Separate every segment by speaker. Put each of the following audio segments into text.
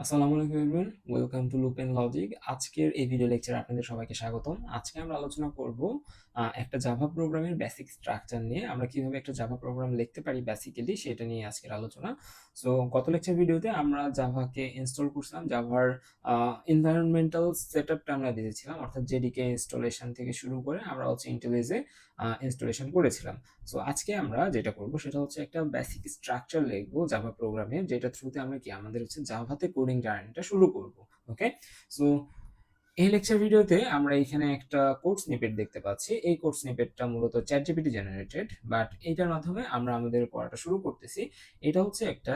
Speaker 1: আসসালামু আলাইকুম everyone, welcome to loop and logic. আজকের এই ভিডিও লেকচারে আপনাদের সবাইকে স্বাগতম। আজকে আমরা আলোচনা করব একটা জাভা প্রোগ্রামের বেসিক স্ট্রাকচার নিয়ে। আমরা কিভাবে একটা জাভা প্রোগ্রাম লিখতে পারি বেসিক্যালি সেটা নিয়ে আজকের আলোচনা। সো গত লেকচার ভিডিওতে আমরা জাভাকে ইনস্টল করছিলাম, জাভার এনভায়রনমেন্টাল সেটআপটা আমরা দিয়েছিলাম, অর্থাৎ জেডিকে ইনস্টলেশন থেকে শুরু করে আমরা হচ্ছে ইন্টেলিজে ইনস্টলেশন করেছিলাম। সো আজকে আমরা যেটা করব সেটা হচ্ছে একটা বেসিক স্ট্রাকচার লিখবো জাভা প্রোগ্রামে, যেটা থ্রুতে আমরা কি আমাদের হচ্ছে জাভাতে কোডিং জার্নিটা শুরু করব। ওকে, সো এই লেকচার ভিডিওতে আমরা এখানে একটা কোড স্নিপেট দেখতে পাচ্ছি। এই কোড স্নিপেটটা মূলত চ্যাটজিপিটি জেনারেটেড, বাট এটার মাধ্যমে আমরা আমাদের পড়াটা শুরু করতেছি। এটা হচ্ছে একটা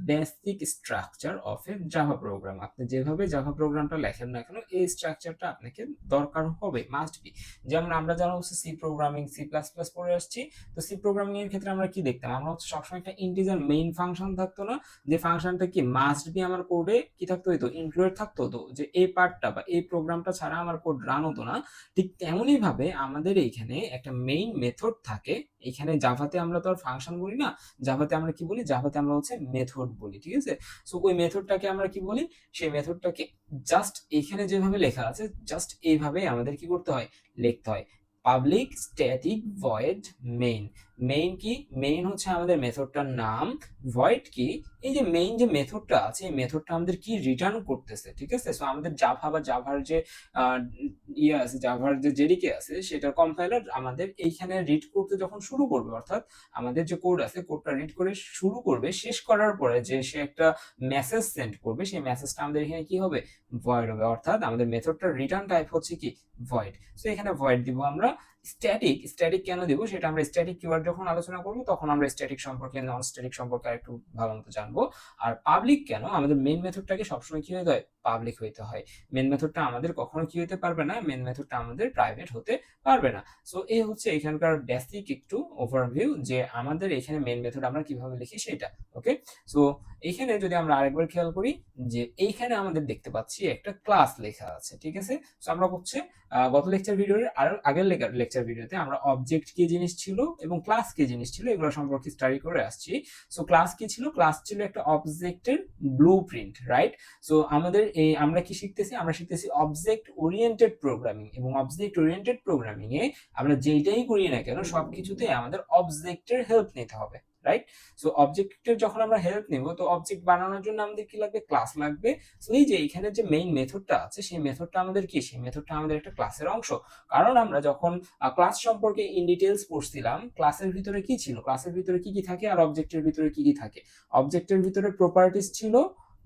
Speaker 1: basic structure of A Java program. আপনি যেভাবে জাভা প্রোগ্রামটা লেখেন না কেন, এই স্ট্রাকচারটা আপনাকে দরকার হবে, মাস্ট বি। যেমন আমরা যারা হচ্ছে C programming, C plus plus পড়ে আসছি, তো সি প্রোগ্রামিং এর ক্ষেত্রে আমরা কি দেখতাম, আমরা হচ্ছে সবসময় একটা ইন্টিজার মেইন ফাংশন থাকতো না, যে ফাংশনটা কি মাস্ট বি আমার কোডে কি থাকতো, হইতো ইনক্লুডেড থাকতো, তো যে এই পার্টটা বা এই প্রোগ্রামটা ছাড়া আমার কোড রান হতো না। ঠিক তেমনই ভাবে আমাদের এইখানে একটা মেইন মেথড থাকে। এখানে জাভাতে আমরা তো আর ফাংশন বলি না, জাভাতে আমরা কি বলি, জাভাতে আমরা হচ্ছে মেথড বলি, ঠিক আছে। সো ওই মেথডটাকে আমরা কি বলি, সেই মেথডটাকে জাস্ট এখানে যেভাবে লেখা আছে জাস্ট এইভাবে আমাদের কি করতে হয়, লিখতে হয়। Public static void main. Main কি, মেইন হচ্ছে আমাদের মেথডটার নাম। ভয়েড কি, এই যে মেইন যে মেথডটা আছে এই মেথডটা আমাদের কি রিটার্ন করতেছে, ঠিক আছে। সো আমাদের জাভা বা জাভার যে ইয়ে আছে, জাভার যে জেডিকে আছে, সেটার কম্পাইলার আমাদের এইখানে রিড করতে যখন শুরু করবে, অর্থাৎ আমাদের যে কোড আছে কোডটা রিড করে শুরু করবে, শেষ করার পরে যে সে একটা মেসেজ সেন্ড করবে, সেই মেসেজটা আমাদের এখানে কি হবে, ভয়েড হবে। অর্থাৎ আমাদের মেথডটার রিটার্ন টাইপ হচ্ছে কি, ভয়েড। সো এখানে ভয়েড দিব আমরা। স্ট্যাটিক, স্ট্যাটিক কেন দিব সেটা আমরা স্ট্যাটিক কিওয়ার্ড যখন আলোচনা করব তখন আমরা স্ট্যাটিক সম্পর্কে, নন স্ট্যাটিক সম্পর্কে একটু ভালো মতো জানবো। আর পাবলিক কেন, আমাদের মেইন মেথডটাকে সবসময় কি হতে হয়, পাবলিক হইতে হয়। মেইন মেথডটা আমাদের কখনো কি হতে পারবে না, মেইন মেথডটা আমাদের প্রাইভেট হতে পারবে না। সো এই হচ্ছে এখানকার বেসিক একটু ওভারভিউ, যে আমাদের এখানে মেইন মেথড আমরা কিভাবে লিখি সেটা। ওকে, সো এইখানে যদি আমরা আরেকবার খেয়াল করি, যে এইখানে আমাদের দেখতে পাচ্ছি একটা ক্লাস লেখা আছে, ঠিক আছে। সো আমরা হচ্ছে গত লেকচার ভিডিওর আর আগের লেকচার ভিডিওতে আমরা অবজেক্ট কি জিনিস ছিল এবং ক্লাস কি জিনিস ছিল এগুলো সম্পর্কে স্টাডি করে আসছি। সো ক্লাস কি ছিল, ক্লাস ছিল একটা অবজেক্টের ব্লুপ্রিন্ট, রাইট। সো আমাদের এই আমরা কি শিখতেছি, আমরা শিখতেছি অবজেক্ট ওরিয়েন্টেড প্রোগ্রামিং, এবং অবজেক্ট ওরিয়েন্টেড প্রোগ্রামিং এ আমরা যেটাই করি না কেন সবকিছুতে আমাদের অবজেক্টের হেল্প নিতে হবে, রাইট। সো অবজেক্টের যখন আমরা হেল্প নিব, তো অবজেক্ট বানানোর জন্য আমাদের কি লাগবে, ক্লাস লাগবে। সো এই যে এখানে যে মেইন মেথডটা আছে সেই মেথডটা আমাদের কি, সেই মেথডটা আমাদের একটা ক্লাসের অংশ। কারণ আমরা যখন ক্লাস সম্পর্কে ইন ডিটেইলস পড়ছিলাম, ক্লাসের ভিতরে কি ছিল, ক্লাসের ভিতরে কি কি থাকে আর অবজেক্টের ভিতরে কি কি থাকে। অবজেক্টের ভিতরে প্রপার্টিজ ছিল,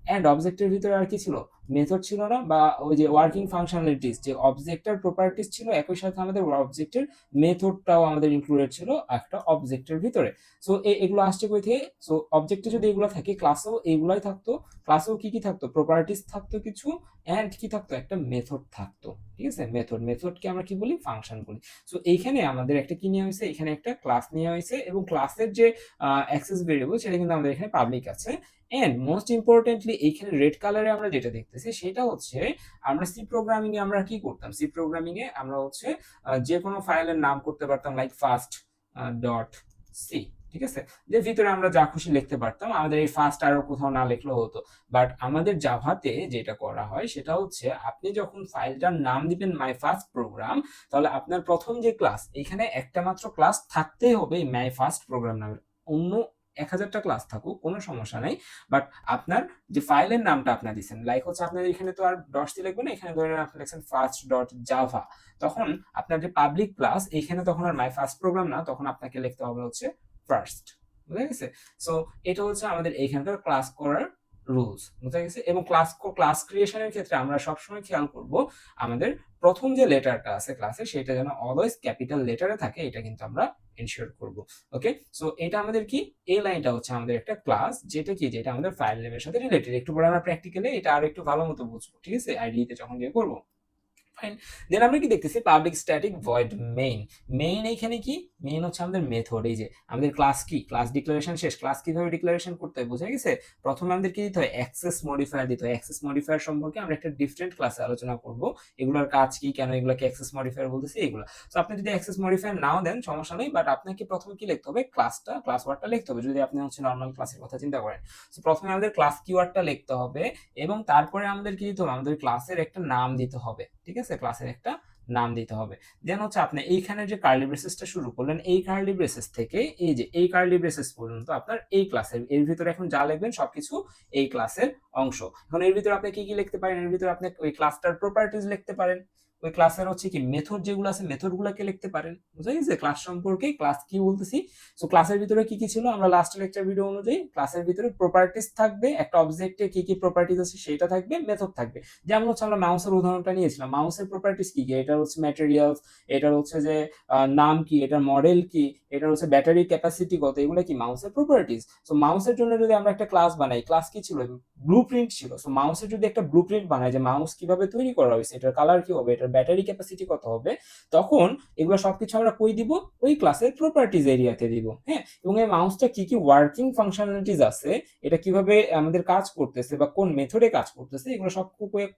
Speaker 1: এন্ড অবজেক্টের ভিতরে আর কি ছিল, মেথড ছিল না, বা ওই যে ওয়ার্কিং ফাংশনালিটিস, যে অবজেক্টের প্রপার্টিস ছিল একই সাথে আমাদের অবজেক্টের মেথডটাও আমাদের ইনক্লুডেড ছিল একটা অবজেক্টের ভিতরে। সো এগুলো আসছে কই থেকে, সো অবজেক্টে যদি এগুলো থাকে ক্লাসেও এইগুলাই থাকতো। ক্লাসেও কি কি থাকতো, প্রপার্টিস থাকতো কিছু, এন্ড কি থাকতো, একটা মেথড থাকতো, ঠিক আছে। মেথড, মেথডকে আমরা কি বলি, ফাংশন বলি। সো এইখানে আমাদের একটা কি নেওয়া হয়েছে, এখানে একটা ক্লাস নেওয়া হয়েছে, এবং ক্লাসের যে অ্যাক্সেস ভেরিয়েবল সেটা কিন্তু আমাদের এখানে পাবলিক আছে। এন্ড মোস্ট ইম্পর্টেন্টলি এইখানে রেড কালারে আমরা যেটা দেখতেছি সেটা হচ্ছে, আমরা সি প্রোগ্রামিং এ আমরা কি করতাম, সি প্রোগ্রামিং এ আমরা হচ্ছে যে কোনো ফাইলের নাম করতে পারতাম, লাইক ফার্স্ট ডট সি, ঠিক আছে। যে ভিতরে আমরা যা খুশি লিখতে পারতাম, আমাদের এই ফার্স্ট আরো কোথাও না লিখলেও হতো। বাট আমাদের জাভাতে যেটা করা হয় সেটা হচ্ছে, আপনি যখন ফাইলটার নাম দিবেন মাই ফার্স্ট প্রোগ্রাম, তাহলে আপনার প্রথম যে ক্লাস, এখানে একটা মাত্র ক্লাস থাকতেই হবে মাই ফার্স্ট প্রোগ্রাম নামের। অন্য 1000টা ক্লাস থাকুক কোনো সমস্যা নাই, বাট আপনার যে ফাইলের নামটা আপনার দিচ্ছেন, লাইক হচ্ছে আপনার এখানে তো আর ডট সি লিখবেন না, এখানে ধরেন আপনি লিখছেন ফার্স্ট ডট জাভা, তখন আপনার যে পাবলিক ক্লাস এখানে তখন আর মাই ফার্স্ট প্রোগ্রাম না, তখন আপনাকে লিখতে হবে হচ্ছে ফার্স্ট, বুঝা গেছে। সো এটা হচ্ছে আমাদের এইখানকার ক্লাস করার রুলস, বুঝা গেছে। এবং ক্লাস ক্রিয়েশনের ক্ষেত্রে আমরা সবসময় খেয়াল করব, আমাদের প্রথম যে লেটারটা আছে ক্লাসে সেটা যেন অলওয়েজ ক্যাপিটাল লেটারে থাকে, এটা কিন্তু আমরা এনশিওর করব। ওকে, সো এটা আমাদের কি, এই লাইনটা হচ্ছে আমাদের একটা ক্লাস, যেটা কি, যেটা আমাদের ফাইল নেমের সাথে রিলেটেড। একটু পরে আমরা প্র্যাকটিক্যালি এটা আরো একটু ভালো মতো বুঝবো, ঠিক আছে, আইডিতে যখন দিয়ে করবো। ফাইন। দেন আমরা কি দেখতেছি public static void main. Main এইখানে কি, মেইন হচ্ছে আমাদের মেথড। এই যে আমাদের ক্লাস কি, ক্লাস ডিক্লারেশন শেষ, ক্লাস কিভাবে ডিক্লারেশন করতে হয় বোঝা গেছে। প্রথমে আমাদের কি দিতে হয়, অ্যাক্সেস মডিফায়ার দিতে হয়। অ্যাক্সেস মডিফায়ার সম্পর্কে আমরা একটা ডিফারেন্ট ক্লাসে আলোচনা করব, এগুলোর কাজ কি, কেন এগুলোকে অ্যাক্সেস মডিফায়ার বলতেছি এগুলো। তো আপনি যদি অ্যাক্সেস মডিফায়ার নাও দেন সমস্যা নেই, বাট আপনাকে প্রথমে কি লিখতে হবে, ক্লাস ওয়ার্ডটা লিখতে হবে যদি আপনি হচ্ছে নর্মাল ক্লাসের কথা চিন্তা করেন। তো প্রথমে আমাদের ক্লাস কিওয়ার্ডটা লিখতে হবে এবং তারপরে আমাদের কি দিতে হবে, আমাদের ক্লাসের একটা নাম দিতে হবে। ঠিক আছে, ক্লাসের একটা নাম দিতে হবে। দেন হচ্ছে আপনি এইখানে যে কার্লি ব্রেসেসটা শুরু করলেন, এই কার্লি ব্রেসেস থেকে এই যে এই কার্লি ব্রেসেস পর্যন্ত আপনার এই ক্লাসের, এর ভিতরে এখন যা লিখবেন সবকিছু এই ক্লাসের অংশ। এখন এর ভিতরে আপনি কি কি লিখতে পারেন, এর ভিতরে আপনি ওই ক্লাসটার প্রপার্টিজ লিখতে পারেন, ওই ক্লাসের হচ্ছে কি মেথড যেগুলো আছে মেথড গুলোকে লিখতে পারেন। বুঝা গেছে ক্লাস সম্পর্কে, ক্লাস কি বলতেছি। সো ক্লাসের ভিতরে কি কি ছিল, আমরা লাস্ট লেকচার ভিডিও অনুযায়ী ক্লাসের ভিতরে প্রপার্টিজ থাকবে, একটা অবজেক্টে কি কি প্রপার্টিজ আছে সেটা থাকবে, মেথড থাকবে। যেমন হচ্ছে আমরা মাউসের উদাহরণটা নিয়েছিলাম, মাউসের প্রপার্টিজ কি কি, এটা হচ্ছে ম্যাটেরিয়ালস, এটার হচ্ছে যে নাম কি, এটার মডেল কি, এটা হচ্ছে ব্যাটারি ক্যাপাসিটি কত, এগুলো কি মাউসের প্রপার্টিজ। সো মাউসের জন্য যদি আমরা একটা ক্লাস বানাই, ক্লাস কি ছিল, ব্লুপ্রিন্ট ছিল। সো মাউসের যদি একটা ব্লুপ্রিন্ট বানাই যে মাউস কিভাবে তৈরি করা হয়েছে, এটার কালার কি হবে, এটার ব্যাটারি ক্যাপাসিটি কত হবে, তখন এগুলো সবকিছু আমরা কই দিব, ওই ক্লাসের প্রপার্টিজ এরিয়াতে দিব। হ্যাঁ, এবং এই মাউসটা কি কি ওয়ার্কিং ফাংশনালিটিস আছে, এটা কিভাবে আমাদের কাজ করতেছে বা কোন মেথডে কাজ করতেছে, এগুলো সব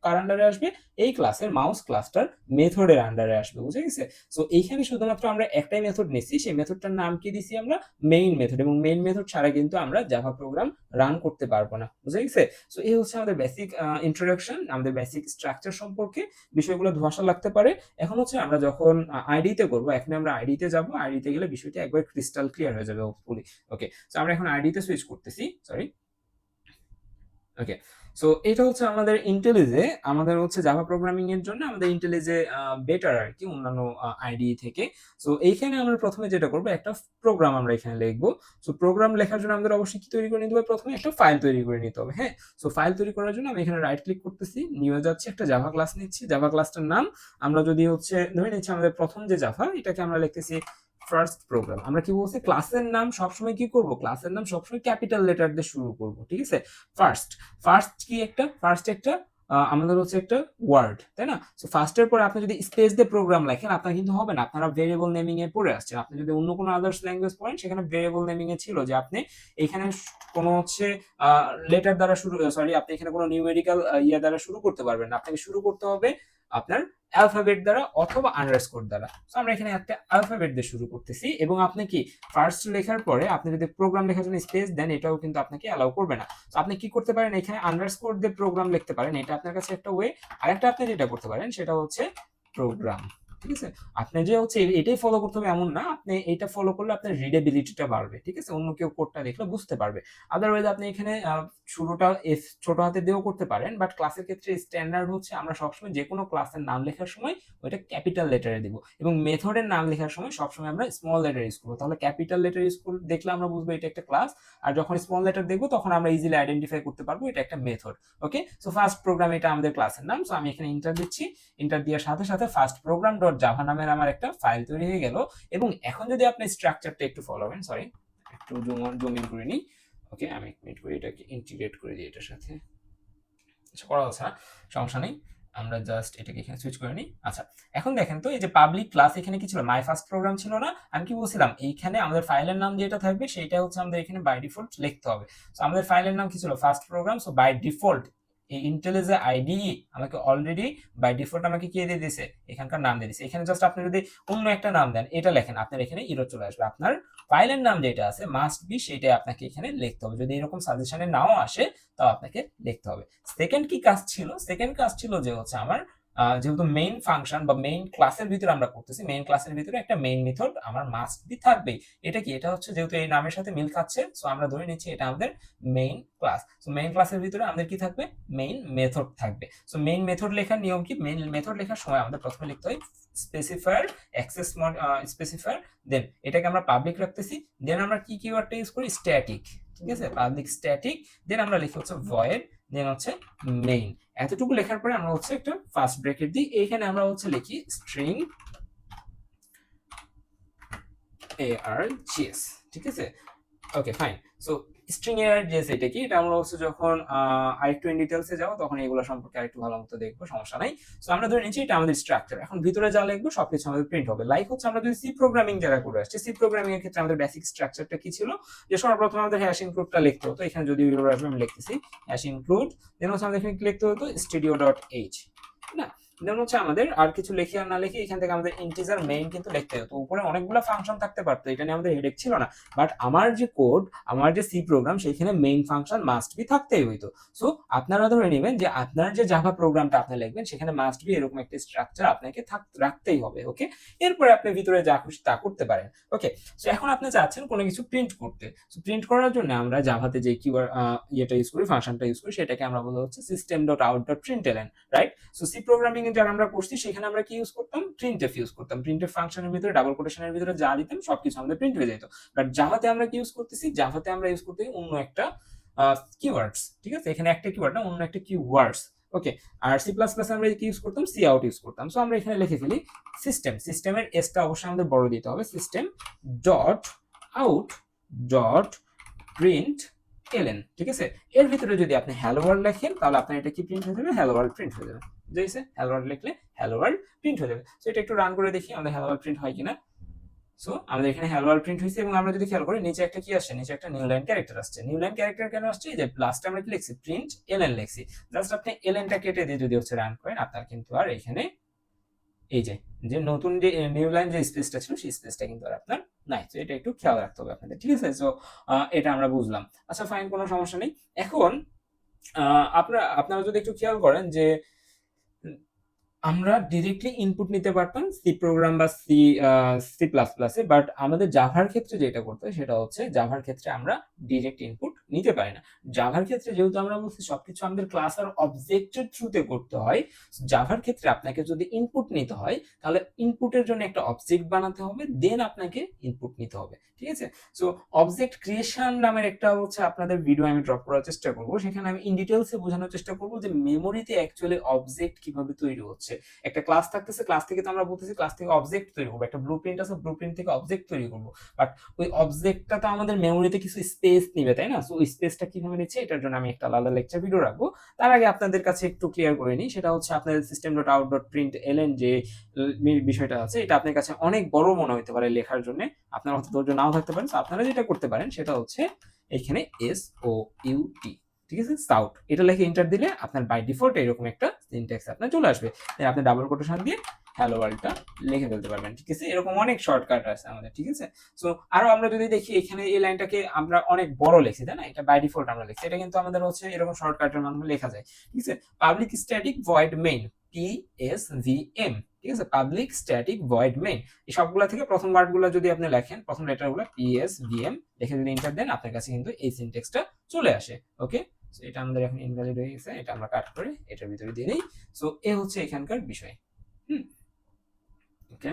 Speaker 1: কার আন্ডারে আসবে, এই ক্লাসের মাউস ক্লাসটার মেথডের আন্ডারে আসবে। বুঝে গেছে। সো এইখানে শুধুমাত্র আমরা একটাই মেথড নিচ্ছি, সেই মেথডটার নাম কি দিছি আমরা, মেইন মেথড, এবং মেইন মেথড ছাড়া কিন্তু আমরা জাভা প্রোগ্রাম রান করতে পারবো না। বুঝে গেছে। সো এই হচ্ছে আমাদের বেসিক ইন্ট্রোডাকশন, আমাদের বেসিক স্ট্রাকচার সম্পর্কে। বিষয়গুলো ধোঁয়াশা লাগতে পারে। এখন হচ্ছে আমরা যখন আইডিতে করবো, এখন আমরা আইডিতে যাব, আইডিতে গেলে বিষয়টা একবার ক্রিস্টাল ক্লিয়ার হয়ে যাবে হোপফুলি। ওকে, সো আমরা এখন আইডিতে সুইচ করতেছি, সরি। ওকে, সো এটা হচ্ছে আমাদের ইন্টেলিজে, আমাদের হচ্ছে জাভা প্রোগ্রামিং এর জন্য আমাদের ইন্টেলিজে বেটার আর কি অন্যান্য আইডি থেকে। সো এইখানে আমরা প্রথমে যেটা করবো, একটা প্রোগ্রাম আমরা এখানে লিখবো। সো প্রোগ্রাম লেখার জন্য আমাদের অবশ্যই কি তৈরি করে নিতে হবে, প্রথমে একটা ফাইল তৈরি করে নিতে হবে। হ্যাঁ, সো ফাইল তৈরি করার জন্য আমি এখানে রাইট ক্লিক করতেছি, নিয়ে যাচ্ছি, একটা জাভা ক্লাস নিচ্ছি। জাভা ক্লাসটার নাম আমরা যদি হচ্ছে ধরে নিচ্ছি আমাদের প্রথম যে জাভা, এটাকে আমরা লিখতেছি ফার্স্ট প্রোগ্রাম। আমরা কি বলছি, ক্লাসের নাম সবসময় কি করব, ক্লাসের নাম সবসময় ক্যাপিটাল লেটার দিয়ে শুরু করব। ঠিক আছে, ফার্স্ট, ফার্স্ট কি একটা, ফার্স্ট একটা আমাদের হচ্ছে একটা ওয়ার্ড, তাই না। সো ফার্স্টের পরে আপনি যদি স্পেস দিয়ে প্রোগ্রাম লেখেন, আপনার কিন্তু হবে না, আপনারা ভেরিয়েবল নেমিং এ পড়ে আসছেন। আপনি যদি অন্য কোনো আদার্স ল্যাঙ্গুয়েজ পড়েন, সেখানে ভেরিয়েবল নেমিং এ ছিল যে আপনি এখানে কোনো হচ্ছে লেটার দ্বারা শুরু, সরি, আপনি এখানে কোনো নিউমেরিক্যাল ইয়া দ্বারা শুরু করতে পারবেন না, আপনাকে শুরু করতে হবে আপনার অ্যালফাবেট দ্বারা অথবা আন্ডারস্কোর দ্বারা। সো আমরা এখানে একটা অ্যালফাবেট দিয়ে শুরু করতেছি, এবং আপনি কি ফার্স্ট লেখার পরে আপনি যদি প্রোগ্রাম লেখার জন্য স্পেস দেন, এটাও কিন্তু আপনাকে অ্যালাউ করবে না। তো আপনি কি করতে পারেন, এখানে আন্ডারস্কোর দিয়ে প্রোগ্রাম লিখতে পারেন, এটা আপনার কাছে একটা ওয়ে। আরেকটা আপনি যেটা করতে পারেন সেটা হচ্ছে প্রোগ্রাম। ঠিক আছে, আপনি যে হচ্ছে এটাই ফলো করতে হবে এমন না, আপনি এটা ফলো করলে আপনার রিডেবিলিটিটা বাড়বে। ঠিক আছে, অন্য কেউ কোডটা দেখলে বুঝতে পারবে। আদারওয়াইজ আপনি এখানে শুরুটা এফ ছোট হাতে দিয়েও করতে পারেন, বাট ক্লাসের ক্ষেত্রে স্ট্যান্ডার্ড হচ্ছে আমরা সবসময় যে কোনো ক্লাসের নাম লেখার সময় ওইটা ক্যাপিটাল লেটারে দিব, এবং মেথডের নাম লেখার সময় সবসময় আমরা স্মল লেটার ইউজ করবো। তাহলে ক্যাপিটাল লেটার ইউজ করে দেখলে আমরা বুঝবো এটা একটা ক্লাস, আর যখন স্মল লেটার দেখবো তখন আমরা ইজিলি আইডেন্টিফাই করতে পারবো এটা একটা মেথড। ওকে, সো ফার্স্ট প্রোগ্রাম, এটা আমাদের ক্লাসের নাম। সো আমি এখানে ইন্টার দিচ্ছি, ইন্টার দেওয়ার সাথে সাথে ফার্স্ট প্রোগ্রাম ডট জাভা নামের আমার একটা ফাইল তৈরি হয়ে গেল। এবং এখন যদি আপনি স্ট্রাকচারটা একটু ফলো করেন, সরি একটু জুম ইন করে নিই। ওকে, আমি এক মিনিট করে এটাকে ইন্টিগ্রেট করে দিই এটার সাথে। আচ্ছা, করা হচ্ছে না, সমস্যা নেই, আমরা জাস্ট এটাকে এখানে সুইচ করে নিই। আচ্ছা, এখন দেখেন তো, এই যে পাবলিক ক্লাস এখানে কি ছিল, মাই ফার্স্ট প্রোগ্রাম ছিল না। আমি কি বলছিলাম, এইখানে আমাদের ফাইলের নাম যেটা থাকবে সেটা হচ্ছে আমাদের এখানে বাই ডিফল্ট লিখতে হবে। সো আমাদের ফাইলের নাম কি ছিল, first program. So by default এই ইন্টেলিজে আইডি আমাকে অলরেডি বাই ডিফল্ট আমাকে কি দিয়ে দিয়েছে, এখানকার নাম দিয়ে দিয়েছে। এখানে জাস্ট আপনি যদি অন্য একটা নাম দেন, এটা লেখেন, আপনার এখানে ইরর চলে আসবে। আপনার ফাইলের নাম যেটা আছে মাস্ট বি সেটাই আপনাকে এখানে লিখতে হবে। যদি এরকম সাজেশনে নাও আসে তাও আপনাকে লিখতে হবে। সেকেন্ড কি কাজ ছিল, সেকেন্ড কাজ ছিল যে হচ্ছে আমার যেহেতু মেইন ফাংশন বা মেইন ক্লাসের ভিতরে আমরা করতেছি, মেইন ক্লাসের ভিতরে একটা মেইন মেথড আমার মাস্ট বি থাকবেই। এটা কি, এটা হচ্ছে যেহেতু এই নামের সাথে মিল খাচ্ছে, সো আমরা ধরে নিচ্ছি এটা আমাদের মেইন ক্লাস। সো মেইন ক্লাসের ভিতরে আমাদের কি থাকবে, মেইন মেথড থাকবে। সো মেইন মেথড লেখার নিয়ম কি, মেইন মেথড লেখার সময় আমাদের প্রথমে লিখতে হয় স্পেসিফায়ার, অ্যাক্সেস স্পেসিফায়ার, দেন এটাকে আমরা পাবলিক রাখতেছি, দেন আমরা কি কিওয়ার্ডটা ইউজ করি, স্ট্যাটিক। ঠিক আছে, পাবলিক স্ট্যাটিক, দেন আমরা লিখি হচ্ছে ভয়েড, দেন হচ্ছে মেইন। এতটুকু লেখার পরে আমরা হচ্ছে একটা ফার্স্ট ব্র্যাকেট দিই, এইখানে আমরা হচ্ছে লিখি স্ট্রিং args। ঠিক আছে, ওকে ফাইন। সো স্ট্রিং এর অ্যাড্রেস এটা কি, এটা আমরা হচ্ছে যখন আরেকটু ইন ডিটেইলসে যাব তখন এগুলো সম্পর্কে আরেকটু ভালো মতো দেখবো, সমস্যা নাই। সো আমরা ধরে নিচ্ছি এটা আমাদের স্ট্রাকচার। এখন ভিতরে যা লিখবো সবকিছু আমাদের প্রিন্ট হবে। লাইক হচ্ছে আমরা যদি সি প্রোগ্রামিং যারা করে আসছি, সি প্রোগ্রামিং এর ক্ষেত্রে আমাদের বেসিক স্ট্রাকচারটা কি ছিল, যে সর্বপ্রথম আমাদের হ্যাশ ইনক্লুডটা লিখতে হতো। এখানে যদি আমি লিখতেছি হ্যাশ ইনক্লুড, দেন হচ্ছে আমাদের এখানে লিখতে হতো studio.h, না দেন হচ্ছে আমাদের আর কিছু লিখে আর না লিখে এখান থেকে আমাদের ইন্টিজার মেইন কিন্তু লিখতে হতো। উপরে অনেকগুলো ফাংশন থাকতে পারতো, এটা নিয়ে আমাদের হেডেক ছিল না। বাট আমার যে কোড, আমার যে সি প্রোগ্রাম, সেখানে মেইন ফাংশন মাস্ট বি থাকতেই হইতো। সো আপনারা ধরে নেবেন যে আপনার যে জাভা প্রোগ্রামটা আপনি লিখবেন সেখানে মাস্ট বি এরকম একটা স্ট্রাকচার আপনাকে রাখতেই হবে। ওকে, এরপরে আপনি ভিতরে যা খুশি তা করতে পারেন। ওকে, সো এখন আপনি চাচ্ছেন কোনো কিছু প্রিন্ট করতে। সো প্রিন্ট করার জন্য আমরা জাভাতে যে কিওয়ার্ড ইয়েটা ইউজ করি, ফাংশনটা ইউজ করি, সেটাকে আমরা বলা হচ্ছে system.out.println, right? So C programming এ যারা আমরা করছি সেখানে আমরা কি ইউজ করতাম, প্রিন্টএফ ইউজ করতাম। প্রিন্টএফ ফাংশনের ভিতরে ডাবল কোটেশনের ভিতরে যা দিতাম সবকিছু আমাদের প্রিন্ট হয়ে যেত। বাট জাভাতে আমরা কি ইউজ করতেছি, জাভাতে আমরা ইউজ করতেছি অন্য একটা কিওয়ার্ডস, ঠিক আছে? এখানে একটা কিওয়ার্ড না, অন্য একটা কিওয়ার্ডস। ওকে, আর সি প্লাস প্লাস আমরা কি ইউজ করতাম, সি আউট ইউজ করতাম। সো আমরা এখানে লিখে ফেলি সিস্টেম, সিস্টেমের এসটা অবশ্যই আমাদের বড় দিতে হবে, system dot out dot print LN, ঠিক আছে? এর ভিতরে যদি আপনি হ্যালো ওয়ার্ল্ড লেখেন তাহলে আপনার এটা কি প্রিন্ট হয়ে যাবে, হ্যালো ওয়ার্ল্ড প্রিন্ট হয়ে যাবে। বুঝেছে? হ্যালো ওয়ার্ল্ড লিখলে হ্যালো ওয়ার্ল্ড প্রিন্ট হয়ে যাবে। সো এটা একটু রান করে দেখি আমাদের হ্যালো ওয়ার্ল্ড প্রিন্ট হয় কিনা। সো আমাদের এখানে হ্যালো ওয়ার্ল্ড প্রিন্ট হয়েছে এবং আমরা যদি খেয়াল করি নিচে একটা কি আসছে, নিচে একটা নিউ লাইন ক্যারেক্টার আসছে। নিউ লাইন ক্যারেক্টার কেন আসছে, এই যে লাস্টে আমরা কি লিখছি, প্রিন্ট এলএন লিখছি। জাস্ট আপনি এলএনটা কেটে দিয়ে যদি হচ্ছে রান করেন, আপনার কিন্তু আর এখানে এই যে যে নতুন যে নিউ লাইন যে স্পেসটা ছিল সেই স্পেসটা কিন্তু আর আপনার নাই। তো এটা একটু খেয়াল রাখতে হবে আপনাদের, ঠিক আছে? সো এটা আমরা বুঝলাম। আচ্ছা ফাইন, কোনো সমস্যা নেই। এখন আপনারা যদি একটু খেয়াল করেন যে আমরা ডিরেক্টলি ইনপুট নিতে পারতাম সি প্রোগ্রাম বা সি প্লাস প্লাসে, বাট আমাদের জাভার ক্ষেত্রে যেটা করতে হয় সেটা হচ্ছে জাভার ক্ষেত্রে আমরা ডিরেক্ট ইনপুট নিতে পারি না। জাভার ক্ষেত্রে যেহেতু আমরা বলছি সবকিছু আমাদের ক্লাস আর অবজেক্টের থ্রুতে করতে হয়, জাভার ক্ষেত্রে আপনাকে যদি ইনপুট নিতে হয় তাহলে ইনপুটের জন্য একটা অবজেক্ট বানাতে হবে, দেন আপনাকে ইনপুট নিতে হবে, ঠিক আছে? সো অবজেক্ট ক্রিয়েশন নামের একটা হচ্ছে আপনাদের ভিডিও আমি ড্রপ করার চেষ্টা করবো, সেখানে আমি ইন ডিটেলসে বোঝানোর চেষ্টা করবো যে মেমোরিতে অ্যাকচুয়ালি অবজেক্ট কিভাবে তৈরি হচ্ছে। একটা ক্লাস থাকতেছে, ক্লাস থেকে তো আমরা বলতেছি ক্লাস থেকে অবজেক্ট তৈরি করবো, একটা ব্লুপ্রিন্ট আছে, ব্লুপ্রিন্ট থেকে অবজেক্ট তৈরি করবো। বাট ওই অবজেক্টটা তো আমাদের মেমোরিতে কিছু স্পেস নিবে, তাই না? সো ওই স্পেসটা কিভাবে নিচ্ছে এটার জন্য আমি একটা আলাদা লেকচার ভিডিও রাখবো। তার আগে আপনাদের কাছে একটু ক্লিয়ার করে নিই, সেটা হচ্ছে আপনাদের system.out.println যে বিষয়টা আছে, এটা আপনার কাছে অনেক বড় মনে হতে পারে লেখার জন্য, আপনার অত ধৈর্য নাও থাকতে পারে। আপনারা যেটা করতে পারেন সেটা হচ্ছে এখানে SOUT, ঠিক আছে, সাউট, এটা লিখে এন্টার দিলে আপনার বাই ডিফল্ট এরকম একটা সিনট্যাক্স আপনার চলে আসবে। আপনি ডাবল কোটেশন দিয়ে হ্যালো ওয়ার্ল্ডটা লিখে ফেলতে পারবেন, ঠিক আছে? এরকম অনেক শর্টকাট আছে আমাদের, ঠিক আছে? সো আরো আমরা যদি দেখি এখানে এই লাইনটাকে আমরা অনেক বড় লিখছি, তাই না? এটা বাই ডিফল্ট আমরা লিখছি, এটা কিন্তু আমাদের হচ্ছে এরকম শর্টকাটের মাধ্যমে লেখা যায়, ঠিক আছে? Public static void main, PSVM, ঠিক আছে? পাবলিক স্ট্যাটিক ভয়েড মেইন, এই সবগুলা থেকে প্রথম ওয়ার্ডগুলো যদি আপনি লেখেন, প্রথম লেটারগুলো PSVM লিখে যদি এন্টার দেন, আপনার কাছে কিন্তু এই সিনট্যাক্সটা চলে আসে। ওকে, সো এটা আমাদের এখন ইনভ্যালিড হয়ে গেছে, এটা আমরা কাট করে এটার ভিতরে দিয়ে দিই। সো এ হচ্ছে এখানকার বিষয়। ওকে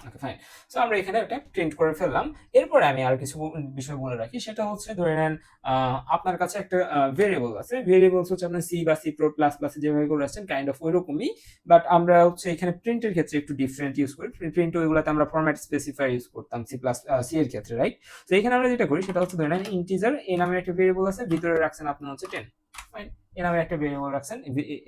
Speaker 1: ওকে ফাইন। সো আমরা এখানে একটা প্রিন্ট করে ফেললাম। এরপরে আমি আর কিছু বিষয় বলে রাখি, সেটা হচ্ছে ধরে নেন আপনার কাছে একটা ভেরিয়েবল আছে, ভেরিয়েবলস হচ্ছে আপনার সি বা সি প্লাস প্লাসে যেভাবে করে আসছেন কাইন্ড অফ ওইরকমই, বাট আমরা হচ্ছে এখানে প্রিন্টের ক্ষেত্রে একটু ডিফারেন্ট ইউজ করি। প্রিন্ট ওইগুলোতে আমরা ফরম্যাট স্পেসিফাই ইউজ করতাম সি এর ক্ষেত্রে, রাইট? তো এখানে আমরা যেটা করি সেটা হচ্ছে ধরে নেন ইন্টিজার এ নামের একটা ভেরিয়েবল আছে, ভিতরে রাখছেন আপনার হচ্ছে 10, ফাইন। এ নামে একটা ভেরিয়েবল রাখছেন,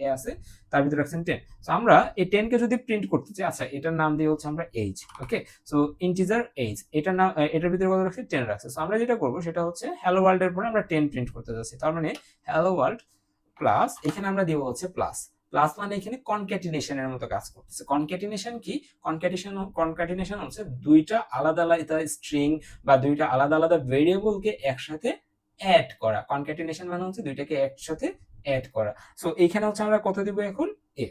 Speaker 1: এ আছে, তার ভিতরে রাখছেন 10। সো আমরা এই 10 কে যদি প্রিন্ট করতে চাই, আচ্ছা এটার নাম দিয়ে হচ্ছে আমরা এজ, ওকে? সো ইন্টিজার এজ, এটার নাম, এটার ভিতরে কত রাখছি, 10 রাখছে। সো আমরা যেটা করব সেটা হচ্ছে হ্যালো ওয়ার্ল্ড এর পরে আমরা 10 প্রিন্ট করতে যাচ্ছি, তার মানে হ্যালো ওয়ার্ল্ড প্লাস, এখানে আমরা দিব হচ্ছে প্লাস। প্লাস মানে এখানে কনক্যাটিনেশনের মতো কাজ করতেছে। কনক্যাটিনেশন কি? কনক্যাটিনেশন হচ্ছে দুইটা আলাদা আলাদা স্ট্রিং বা দুইটা আলাদা আলাদা ভেরিয়েবলকে একসাথে অ্যাড করা। কনক্যাটিনেশন মানে হচ্ছে দুইটাকে একসাথে অ্যাড করা। সো এইখানে হচ্ছে আমরা কত দিব এখন, এ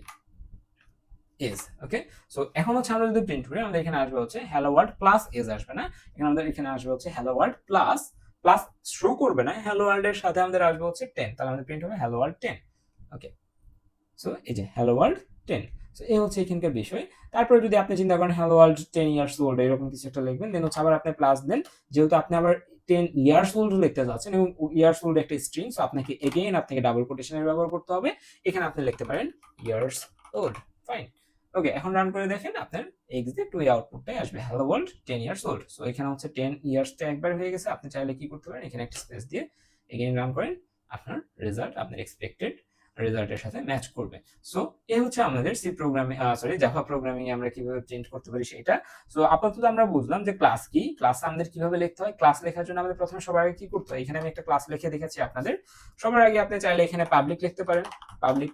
Speaker 1: এজ, ওকে? সো এখন হচ্ছে আমরা যদি প্রিন্ট করি, আমাদের এখানে আসবে হচ্ছে হ্যালো ওয়ার্ল্ড প্লাস এজ, আসবে না? এখানে আমাদের এখানে আসবে হচ্ছে hello world plus, plus so করবে না, হ্যালো ওয়ার্ল্ড এর সাথে আমাদের আসবে হচ্ছে 10, তাহলে আমাদের প্রিন্ট হবে হ্যালো ওয়ার্ল্ড 10, ওকে? সো এই যে হ্যালো ওয়ার্ল্ড 10। সো এই হচ্ছে এখানকার বিষয়। তারপরে যদি আপনি চিন্তা করেন হ্যালো ওয়ার্ল্ড 10 ইয়ার্স ওল্ড, এরকম কিছু একটা লিখবেন, দেন হচ্ছে আবার আপনি প্লাস দেন, যেহেতু আপনি আবার 10 ইয়ার্স ওল্ড লিখতে যাচ্ছেন এবং ইয়ার্স ওল্ড একটা স্ট্রিং, সো আপনাকে এগেইন আপনাকে ডাবল কোটেশনের ব্যবহার করতে হবে। এখানে আপনি লিখতে পারেন ইয়ার্স ওল্ড, ফাইন। ওকে, এখন রান করে দেখেন আপনার এক্সাক্ট ওই আউটপুটটাই আসবে, hello world 10 years old. So এখানে হচ্ছে 10 ইয়ার্সটা একবার হয়ে গেছে, আপনি চাইলে কি করতে পারেন, এখানে একটা স্পেস দিয়ে এগেইন রান করেন, আপনার রেজাল্ট আপনার এক্সপেক্টেড রেজাল্টের সাথে ম্যাচ করবে। সো এই হচ্ছে আমাদের সি প্রোগ্রামিং জাভা প্রোগ্রামিং আমরা কিভাবে প্রিন্ট করতে পারি সেটা। সো আপাতত আমরা বুঝলাম যে ক্লাস কি, ক্লাস আমাদের কিভাবে লিখতে হয়। ক্লাস লেখার জন্য আমাদের প্রথমে সবার আগে কি করতে হয়, এখানে আমি একটা ক্লাস লিখে দেখাচ্ছি আপনাদের। সবার আগে আপনি চাইলে এখানে পাবলিক লিখতে পারেন, পাবলিক।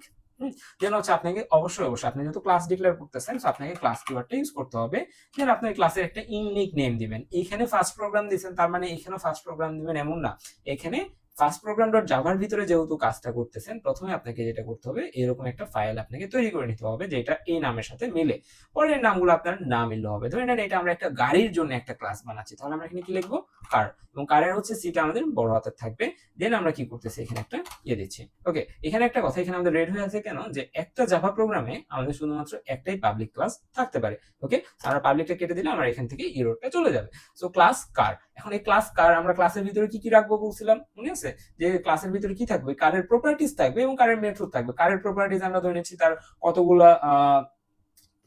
Speaker 1: দেন হচ্ছে আপনাকে অবশ্যই আপনি যেহেতু ক্লাস ডিক্লেয়ার করতেছেন, সো আপনাকে ক্লাস কিওয়ার্ডটা ইউজ করতে হবে। দেন আপনি ক্লাসের একটা ইউনিক নেম দিবেন। এখানে ফার্স্ট প্রোগ্রাম দিবেন, তার মানে এখানেও ফার্স্ট প্রোগ্রাম দিবেন এমন না। এখানে ফার্স্ট প্রোগ্রাম ডট জাভার ভিতরে যেহেতু কাজটা করতেছেন, প্রথমে আপনাকে যেটা করতে হবে, এরকম একটা ফাইল আপনাকে তৈরি করে নিতে হবে যেটা এই নামের সাথে মিলে। পরের নামগুলো আপনার না মিললে হবে। ধরে নেন এটা আমরা একটা গাড়ির জন্য একটা ক্লাস বানাচ্ছি, তাহলে আমরা এখানে কি লিখবো, কার, এবং কারের হচ্ছে সিটা আমাদের বড় হাতের থাকবে। দেন আমরা কি করতেছি, এখানে একটা দিচ্ছি। ওকে, এখানে একটা কথা, এখানে আমাদের রেড হয়ে আছে কেন, যে একটা জাভা প্রোগ্রামে আমাদের শুধুমাত্র একটাই পাবলিক ক্লাস থাকতে পারে। ওকে, আমরা পাবলিকটা কেটে দিলে আমরা এখান থেকে এররটা চলে যাবে। সো ক্লাস কার, এখন এই ক্লাস কার আমরা ক্লাসের ভিতরে কি কি রাখবো বলছিলাম, মনে আছে যে ক্লাসের ভিতরে কি থাকবে, কারের প্রপার্টিজ থাকবে এবং কারের মেথড থাকবে। কারের প্রপার্টিজ আমরা ধরে নিচ্ছি তার কতগুলা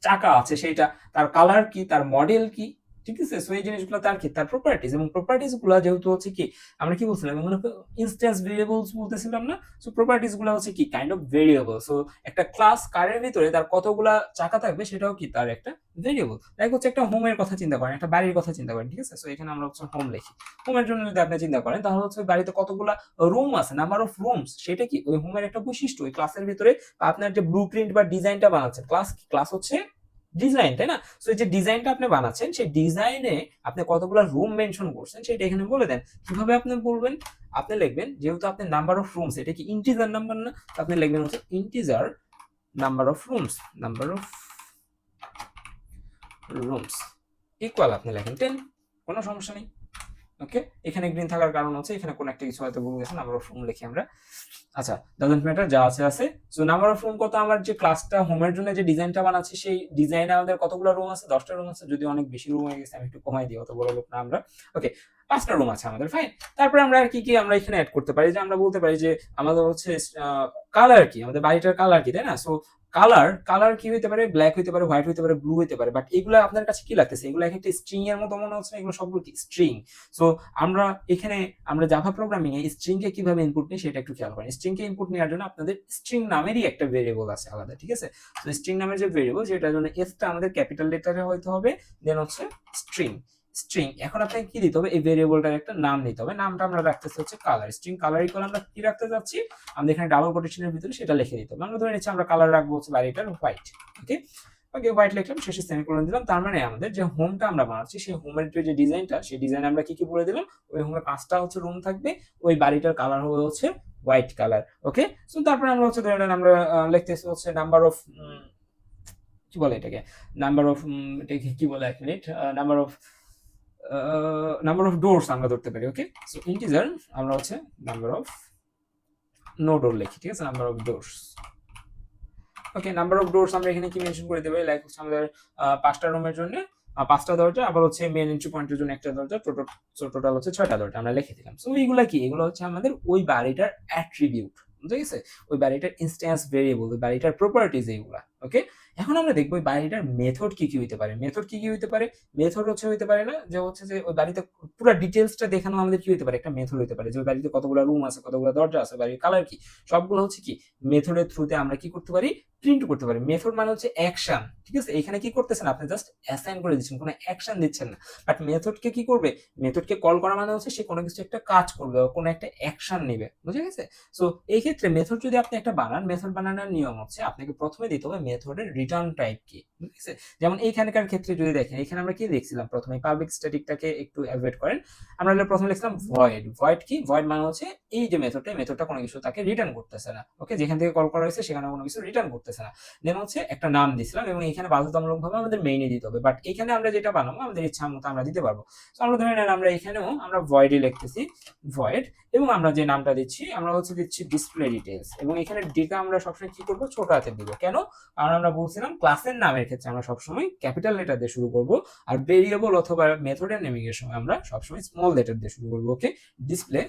Speaker 1: চাকা আছে সেইটা, তার কালার কি, তার মডেল কি, ঠিক আছে। সো এই জিনিসগুলো তার কি, তার প্রপার্টিজ, এবং প্রপার্টিজ গুলো যেহেতু হচ্ছে কি, আমরা কি বলছিলাম, এগুলো ইনস্ট্যান্স ভেরিয়েবলস বলতেছিলাম না। সো প্রপার্টিজ গুলো হচ্ছে কি, কাইন্ড অফ ভেরিয়েবল। সো একটা ক্লাস কারের ভিতরে তার কতগুলা চাকা থাকবে সেটাও কি, তার একটা ভেরিয়েবল। লাইক হচ্ছে একটা হোমের কথা চিন্তা করেন, একটা বাড়ির কথা চিন্তা করেন, ঠিক আছে। সো এখানে আমরা হচ্ছে হোম লিখি। হোমের জন্য যদি আপনি চিন্তা করেন, তাহলে হচ্ছে বাড়িতে কতগুলা রুম আছে, নাম্বার অফ রুমস, সেটা কি ওই হোমের একটা বৈশিষ্ট্য। ওই ক্লাসের ভিতরে আপনার যে ব্লু প্রিন্ট বা ডিজাইনটা বানাচ্ছেন, ক্লাস হচ্ছে ডিজাইন, তাই না। সো এই যে ডিজাইনটা আপনি বানাচ্ছেন, সেই ডিজাইনে আপনি কতগুলো রুম মেনশন করছেন সেটা এখানে বলে দেন। কিভাবে আপনি বলবেন, আপনি লিখবেন, যেহেতু আপনি নাম্বার অফ রুমস, এটা কি ইন্টিজার নাম্বার না, আপনি লিখবেন হচ্ছে integer number of rooms, number of rooms equal আপনি লেখেন 10, কোনো সমস্যা নেই। ওকে, এখানে গ্রিন থাকার কারণ হচ্ছে এখানে কোন একটা কিছু হয়তো ভুল গেছে, নাম্বার অফ রুম লিখি আমরা। আচ্ছা, ডাজন্ট ম্যাটার, যা আছে আছে। সো নাম্বার অফ রুম কত, আমার যে ক্লাসটা হোমের জন্য যে ডিজাইনটা বানাচ্ছি, সেই ডিজাইনে আমাদের কতগুলো রুম আছে, 10টা রুম আছে। যদি অনেক বেশি রুম হয়ে গেছে আমি একটু কমাই দিই, অত বড় লোক না আমরা। ওকে, 5টা রুম আছে আমাদের, ফাইন। তারপরে আমরা আর কি কি আমরা এখানে অ্যাড করতে পারি, যে আমরা বলতে পারি যে আমাদের হচ্ছে কালার কি, আমাদের বাড়িটার কালার কি, তাই না। সো কালার কি হইতে পারে, ব্ল্যাক হইতে পারে, হোয়াইট হইতে পারে, ব্লু হইতে পারে। বাট এগুলো আপনার কাছে কি লাগতেছে, এগুলো একটা স্ট্রিং এর মতো মনে হচ্ছে, এগুলো সবগুলো কি স্ট্রিং। সো আমরা এখানে আমরা জাভা প্রোগ্রামিং এ স্ট্রিং কে কিভাবে ইনপুট নিই সেটা একটু খেয়াল করেন। স্ট্রিং কে ইনপুট নেওয়ার জন্য আপনাদের স্ট্রিং নামেরই একটা ভেরিয়েবল আছে আলাদা, ঠিক আছে। তো স্ট্রিং নামের যে ভেরিয়েবল, সেটার জন্য এস টা আমাদের ক্যাপিটাল লেটারে হইতে হবে, দেন হচ্ছে স্ট্রিং। এখন আপনাকে কি দিতে হবে, এই ভেরিয়েবলটার একটা নাম দিতে হবে। নামটা আমরা রাখতেছি হচ্ছে কালার। স্ট্রিং কালার ইকুয়াল আমরা কি রাখতে যাচ্ছি, আমরা এখানে ডাবল কোটেশনের ভিতরে সেটা লিখে দিতে হবে। আমরা ধরে নিচ্ছি আমরা কালার রাখবো হচ্ছে বাড়িটার হোয়াইট। ওকে, হোয়াইট লিখলাম, শেষে সেমিকোলন দিলাম। তার মানে আমাদের যে হোমটা আমরা বানাচ্ছি, সেই হোমের যে ডিজাইনটা, সেই ডিজাইনে আমরা কি কি বলে দিলাম, ওই হোমে 5টা হচ্ছে রুম থাকবে, ওই বাড়িটার কালার হবে হচ্ছে হোয়াইট কালার। ওকে, সো তারপরে আমরা হচ্ছে ধরে নেন আমরা লিখতেছি হচ্ছে নাম্বার অফ, কি বলে এটাকে, নাম্বার অফ, এটাকে কি বলে, এক মিনিট, নাম্বার অফ ডোরস আমরা ধরতে পারি। ওকে, সো ইন্টিজার আমরা হচ্ছে নাম্বার অফ নো ডোর লিখি, ঠিক আছে, number of doors. Okay, number of doors আমরা এখানে কি মেনশন করে দেবো, লাইক হচ্ছে আমাদের 5টা রুমের জন্য 5টা দরজা, আবার হচ্ছে মেন এন্ট্রি পয়েন্টের জন্য একটা দরজা, টোটাল হচ্ছে 6টা দরজা আমরা লিখে দিলাম। সো এইগুলা কি, এগুলো হচ্ছে আমাদের ওই বাড়িটার অ্যাট্রিবিউট, বুঝে গেছে, ওই বাড়িটার ইনস্ট্যান্স ভেরিয়েবল, ওই বাড়িটার প্রপার্টিজ এইগুলা। ওকে, এখন আমরা দেখবো ওই বাড়িটার মেথড কি কি হইতে পারে। মেথড হচ্ছে হইতে পারে না যে হচ্ছে যে ওই বাড়িতে পুরো ডিটেলসটা দেখানো আমাদের কি হইতে পারে, একটা মেথড হইতে পারে যে ওই বাড়িতে কতগুলো রুম আছে, কতগুলো দরজা আছে, বাড়ির কালার কি, সবগুলো হচ্ছে কি মেথডের থ্রুতে আমরা কি করতে পারি, প্রিন্ট করতে পারি। মেথড মানে হচ্ছে অ্যাকশন, ঠিক আছে। এখানে কি করতেছেন, আপনি জাস্ট অ্যাসাইন করে দিচ্ছেন, কোনো অ্যাকশন দিচ্ছেন না। বাট মেথডকে কি করবে, মেথডকে কল করা মানে হচ্ছে সে কোনো কিছু একটা কাজ করবে, কোনো একটা অ্যাকশন নেবে, বুঝে গেছে। সো এই ক্ষেত্রে মেথড যদি আপনি একটা বানান, মেথড বানানোর নিয়ম হচ্ছে আপনাকে প্রথমে দিতে হবে মেথডের রিটার্ন টাইপ কি, ঠিক আছে। যেমন এইখানকার ক্ষেত্রে যদি দেখেন, এখানে আমরা কি দেখছিলাম, প্রথমে পাবলিক স্ট্যাটিকটাকে একটু অ্যাভয়েড করেন। আমরা প্রথমে লিখছিলাম ভয়েড কি, ভয়েড মানে হচ্ছে এই যে মেথডটা কোনো কিছু তাকে রিটার্ন করতেছে না। ওকে, যেখান থেকে কল করা হয়েছে সেখানে কোনো কিছু রিটার্ন করতেছে না। দেন হচ্ছে একটা নাম দিছিলাম, এবং এখানে বাধ্যতামূলকভাবে আমাদের মেইনে দিতে হবে। বাট এখানে আমরা যেটা বানাবো আমাদের ইচ্ছা মতো আমরা দিতে পারবো। তো আমরা ধরে নেন আমরা এখানেও আমরা ভয়েডই লিখতেছি, ভয়েড, এবং আমরা যে নামটা দিচ্ছি আমরা হচ্ছে দিচ্ছি ডিসপ্লে ডিটেইলস, এবং এখানে ডিটা আমরা সবসময় কি করবো, ছোট হাতে দিব। কেন, কারণ আমরা বলছিলাম ক্লাসের নামের ক্ষেত্রে আমরা সবসময় ক্যাপিটাল লেটার দিয়ে শুরু করব, আর ভেরিয়েবল অথবা মেথডের নেমিং এর সময় আমরা সবসময় স্মল লেটার দিয়ে শুরু করবো। ওকে, ডিসপ্লে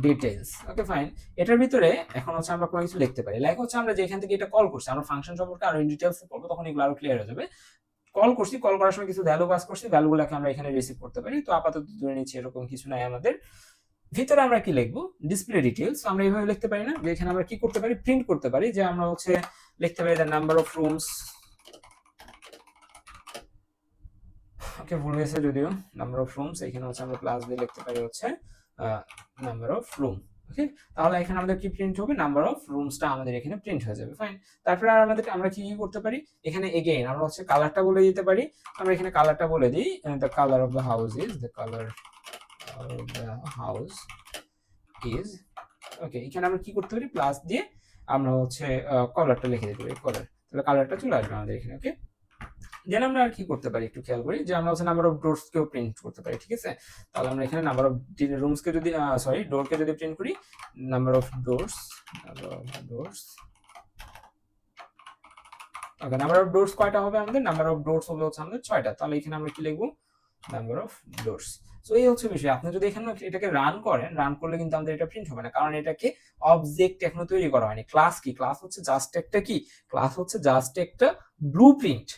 Speaker 1: ডিটেইলস। ওকে, ফাইন। এটার ভিতরে এখন হচ্ছে আমরা কোনো কিছু লিখতে পারি, লাইক হচ্ছে আমরা যেখান থেকে এটা কল করছি, আমরা ফাংশন সম্পর্কে আরো ইন ডিটেইলসে পড়বো, তখন এগুলো আরো ক্লিয়ার হয়ে যাবে। কল করছি, কল করার সময় কিছু ভ্যালু পাস করছি, ভ্যালুগুলোকে আমরা এখানে রিসিভ করতে পারি। তো আপাতত ধরে নিচ্ছি এরকম কিছু নাই আমাদের। ভিতরে আমরা কি লিখবো, ডিসপ্লে ডিটেইলস। আমরা এইভাবে লিখতে পারি না, যে এখানে আমরা কি করতে পারি, প্রিন্ট করতে পারি, যে আমরা হচ্ছে লিখতে পারি দ্য নাম্বার অফ রুমস। ওকে, ভুল হয়েছে যদিও, নাম্বার অফ রুমস এখানে হচ্ছে আমরা প্লাস দিয়ে লিখতে পারি হচ্ছে নাম্বার অফ রুম। ওকে, তাহলে এখানে আমাদের কি প্রিন্ট হবে, নাম্বার অফ রুমসটা আমাদের এখানে প্রিন্ট হয়ে যাবে। ফাইন। তারপরে আর আমাদের আমরা কি কি করতে পারি, এখানে এগেইন আমরা হচ্ছে কালারটা বলে দিতে পারি। আমরা এখানে কালারটা বলে দিই, the colour of the house is, the colour of the house is. Okay, এখানে আমরা কি করতে পারি, প্লাস দিয়ে আমরা হচ্ছে কালারটা লিখে দিতে পারি, কালার। তাহলে কালারটা চলে আসবে আমাদের এখানে। ওকে, দেন আমরা আর কি করতে পারি একটু খেয়াল করি, যে আমরা হচ্ছে নাম্বার অফ ডোরস কেও প্রিন্ট করতে পারি। ঠিক আছে, তাহলে আমরা এখানে নাম্বার অফ রুমস কে যদি সরি ডোর কে যদি প্রিন্ট করি, number of doors, okay, number of doors কয়টা হবে আমাদের, নাম্বার অফ ডোরস হবে হচ্ছে আমাদের 6টা। তাহলে এখানে আমরা কি লিখবো, নাম্বার অফ ডোরস। সো এই হচ্ছে বিষয়। আপনি যদি এখানে এটাকে রান করেন, রান করলে কিন্তু আমাদের এটা প্রিন্ট হবে না, কারণ এটাকে অবজেক্ট এখনো তৈরি করা হয়নি। ক্লাস কি, ক্লাস হচ্ছে জাস্ট একটা কি, ক্লাস হচ্ছে জাস্ট একটা ব্লুপ্রিন্ট।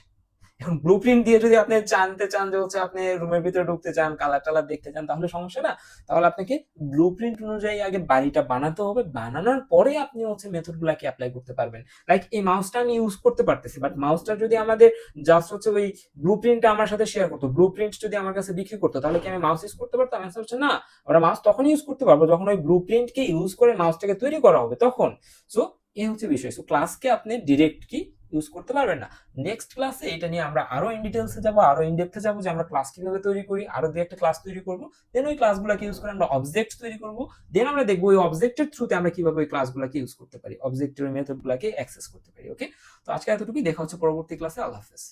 Speaker 1: এখন ব্লুপ্রিন্ট দিয়ে যদি আপনি জানতে চান যে হচ্ছে আপনি রুমের ভিতরে ঢুকতে চান, কালার টালার দেখতে চান, তাহলে সমস্যা না। তাহলে আপনাকে ব্লুপ্রিন্ট অনুযায়ী আগে বাড়িটা বানাতে হবে, বানানোর পরে আপনি হচ্ছে মেথডগুলোকে অ্যাপ্লাই করতে পারবেন। লাইক এই মাউসটা আমি ইউজ করতে পারতেছি, বাট মাউসটা যদি আমাদের জাস্ট হচ্ছে ওই ব্লুপ্রিন্টটা আমার সাথে শেয়ার করতো, ব্লুপ্রিন্ট যদি আমার কাছে বিক্রি করতো, তাহলে কি আমি মাউস ইউজ করতে পারতাম? অ্যান্সার হচ্ছে না। আমরা মাউস তখন ইউজ করতে পারবো যখন ওই ব্লুপ্রিন্টকে ইউজ করে মাউসটাকে তৈরি করা হবে, তখন। সো এই হচ্ছে বিষয়। সো ক্লাসকে আপনি ডিরেক্ট কি ইউজ করতে পারবেন না। নেক্সট ক্লাসে এটা নিয়ে আমরা আরো ইন ডিটেইলসে যাবো, আরো ইন ডেপথে যাবো, যে আমরা ক্লাস কিভাবে তৈরি করি, আরো দুই একটা ক্লাস তৈরি করব। দেন ওই ক্লাসগুলোকে ইউজ করে আমরা অবজেক্ট তৈরি করব। দেন আমরা দেখবো ওই অবজেক্টের থ্রুতে আমরা কিভাবে ওই ক্লাসগুলোকে ইউজ করতে পারি, অবজেক্টের মেথডগুলোকে অ্যাক্সেস করতে পারি। ওকে, তো আজকে এতটুকুই, দেখা হচ্ছে পরবর্তী ক্লাসে। আল্লাহ হাফেজ।